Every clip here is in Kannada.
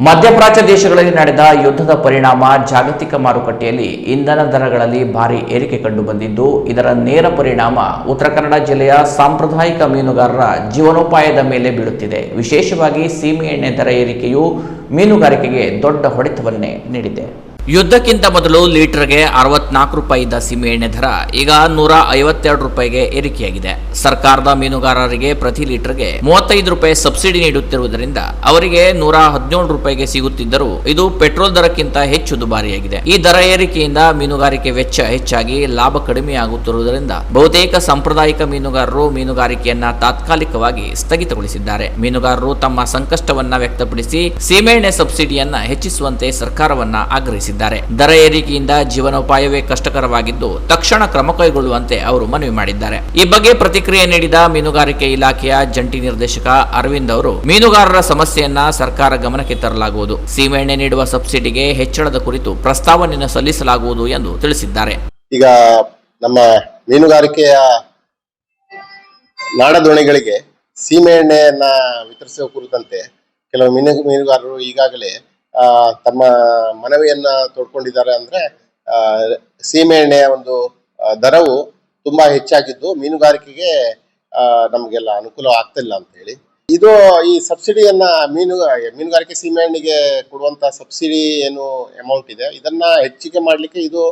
ಮಧ್ಯಪ್ರಾಚ್ಯ ದೇಶಗಳಲ್ಲಿ ನಡೆದ ಯುದ್ಧದ ಪರಿಣಾಮ ಜಾಗತಿಕ ಮಾರುಕಟ್ಟೆಯಲ್ಲಿ ಇಂಧನ ದರಗಳಲ್ಲಿ ಭಾರಿ ಏರಿಕೆ ಕಂಡುಬಂದಿದ್ದು, ಇದರ ನೇರ ಪರಿಣಾಮ ಉತ್ತರ ಕನ್ನಡ ಜಿಲ್ಲೆಯ ಸಾಂಪ್ರದಾಯಿಕ ಮೀನುಗಾರರ ಜೀವನೋಪಾಯದ ಮೇಲೆ ಬೀಳುತ್ತಿದೆ. ವಿಶೇಷವಾಗಿ ಸೀಮೆ ಎಣ್ಣೆ ದರ ಏರಿಕೆಯು ಮೀನುಗಾರಿಕೆಗೆ ದೊಡ್ಡ ಹೊಡೆತವನ್ನೇ ನೀಡಿದೆ. ಯುದ್ಧಕ್ಕಿಂತ ಮೊದಲು ಲೀಟರ್ಗೆ 64 ರೂಪಾಯಿ ಇದ್ದ ಸೀಮೆ ಎಣ್ಣೆ ದರ ಈಗ 152 ರೂಪಾಯಿಗೆ ಏರಿಕೆಯಾಗಿದೆ. ಸರ್ಕಾರದ ಮೀನುಗಾರರಿಗೆ ಪ್ರತಿ ಲೀಟರ್ಗೆ 35 ರೂಪಾಯಿ ಸಬ್ಸಿಡಿ ನೀಡುತ್ತಿರುವುದರಿಂದ ಅವರಿಗೆ 117 ರೂಪಾಯಿಗೆ ಸಿಗುತ್ತಿದ್ದರೂ ಇದು ಪೆಟ್ರೋಲ್ ದರಕ್ಕಿಂತ ಹೆಚ್ಚು ದುಬಾರಿಯಾಗಿದೆ. ಈ ದರ ಏರಿಕೆಯಿಂದ ಮೀನುಗಾರಿಕೆ ವೆಚ್ಚ ಹೆಚ್ಚಾಗಿ ಲಾಭ ಕಡಿಮೆಯಾಗುತ್ತಿರುವುದರಿಂದ ಬಹುತೇಕ ಸಾಂಪ್ರದಾಯಿಕ ಮೀನುಗಾರರು ಮೀನುಗಾರಿಕೆಯನ್ನ ತಾತ್ಕಾಲಿಕವಾಗಿ ಸ್ಥಗಿತಗೊಳಿಸಿದ್ದಾರೆ. ಮೀನುಗಾರರು ತಮ್ಮ ಸಂಕಷ್ಟವನ್ನ ವ್ಯಕ್ತಪಡಿಸಿ ಸೀಮೆಎಣ್ಣೆ ಸಬ್ಸಿಡಿಯನ್ನ ಹೆಚ್ಚಿಸುವಂತೆ ಸರ್ಕಾರವನ್ನ ಆಗ್ರಹಿಸಿದ್ದಾರೆ. ದರ ಏರಿಕೆಯಿಂದ ಜೀವನೋಪಾಯವೇ ಕಷ್ಟಕರವಾಗಿದ್ದು ತಕ್ಷಣ ಕ್ರಮ ಕೈಗೊಳ್ಳುವಂತೆ ಅವರು ಮನವಿ ಮಾಡಿದ್ದಾರೆ. ಈ ಬಗ್ಗೆ ಪ್ರತಿಕ್ರಿಯೆ ನೀಡಿದ ಮೀನುಗಾರಿಕೆ ಇಲಾಖೆಯ ಜಂಟಿ ನಿರ್ದೇಶಕ ಅರವಿಂದ್ ಅವರು, ಮೀನುಗಾರರ ಸಮಸ್ಯೆಯನ್ನ ಸರ್ಕಾರ ಗಮನಕ್ಕೆ ತರಲಾಗುವುದು, ಸೀಮೆಎಣ್ಣೆ ನೀಡುವ ಸಬ್ಸಿಡಿಗೆ ಹೆಚ್ಚಳದ ಕುರಿತು ಪ್ರಸ್ತಾವನೆಯನ್ನು ಸಲ್ಲಿಸಲಾಗುವುದು ಎಂದು ತಿಳಿಸಿದ್ದಾರೆ. ಈಗ ನಮ್ಮ ಮೀನುಗಾರಿಕೆಯ ನಾಡದೋಣಿಗಳಿಗೆ ಸೀಮೆ ಎಣ್ಣೆಯನ್ನ ವಿತರಿಸುವ ಕುರಿತಂತೆ ಕೆಲವು ಮೀನುಗಾರರು ಈಗಾಗಲೇ ತಮ್ಮ ಮನವಿಯನ್ನ ತೋಡ್ಕೊಂಡಿದ್ದಾರೆ. ಅಂದ್ರೆ ಸೀಮೆ ಎಣ್ಣೆಯ ಒಂದು ದರವು ತುಂಬಾ ಹೆಚ್ಚಾಗಿದ್ದು ಮೀನುಗಾರಿಕೆಗೆ ನಮ್ಗೆಲ್ಲ ಅನುಕೂಲ ಆಗ್ತಿಲ್ಲ ಅಂತ ಹೇಳಿ, ಇದು ಈ ಸಬ್ಸಿಡಿಯನ್ನ ಮೀನುಗಾರಿಕೆ ಸೀಮೆ ಎಣ್ಣೆಗೆ ಕೊಡುವಂತ ಸಬ್ಸಿಡಿ ಏನು ಅಮೌಂಟ್ ಇದೆ ಇದನ್ನ ಹೆಚ್ಚಿಗೆ ಮಾಡ್ಲಿಕ್ಕೆ ಇದು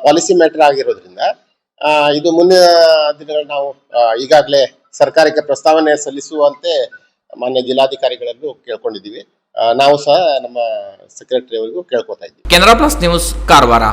ಪಾಲಿಸಿ ಮ್ಯಾಟರ್ ಆಗಿರೋದ್ರಿಂದ ಇದು ಮುಂದಿನ ದಿನಗಳು ನಾವು ಈಗಾಗಲೇ ಸರ್ಕಾರಕ್ಕೆ ಪ್ರಸ್ತಾವನೆ ಸಲ್ಲಿಸುವಂತೆ ಮಾನ್ಯ ಜಿಲ್ಲಾಧಿಕಾರಿಗಳಲ್ಲೂ ಕೇಳ್ಕೊಂಡಿದ್ದೀವಿ. ನಾವು ಸಹ ನಮ್ಮ ಸೆಕ್ರೆಟರಿ ಅವರಿಗೂ ಕೇಳ್ಕೊತಾ ಇದ್ದೀವಿ. Canara plus news, Karwar.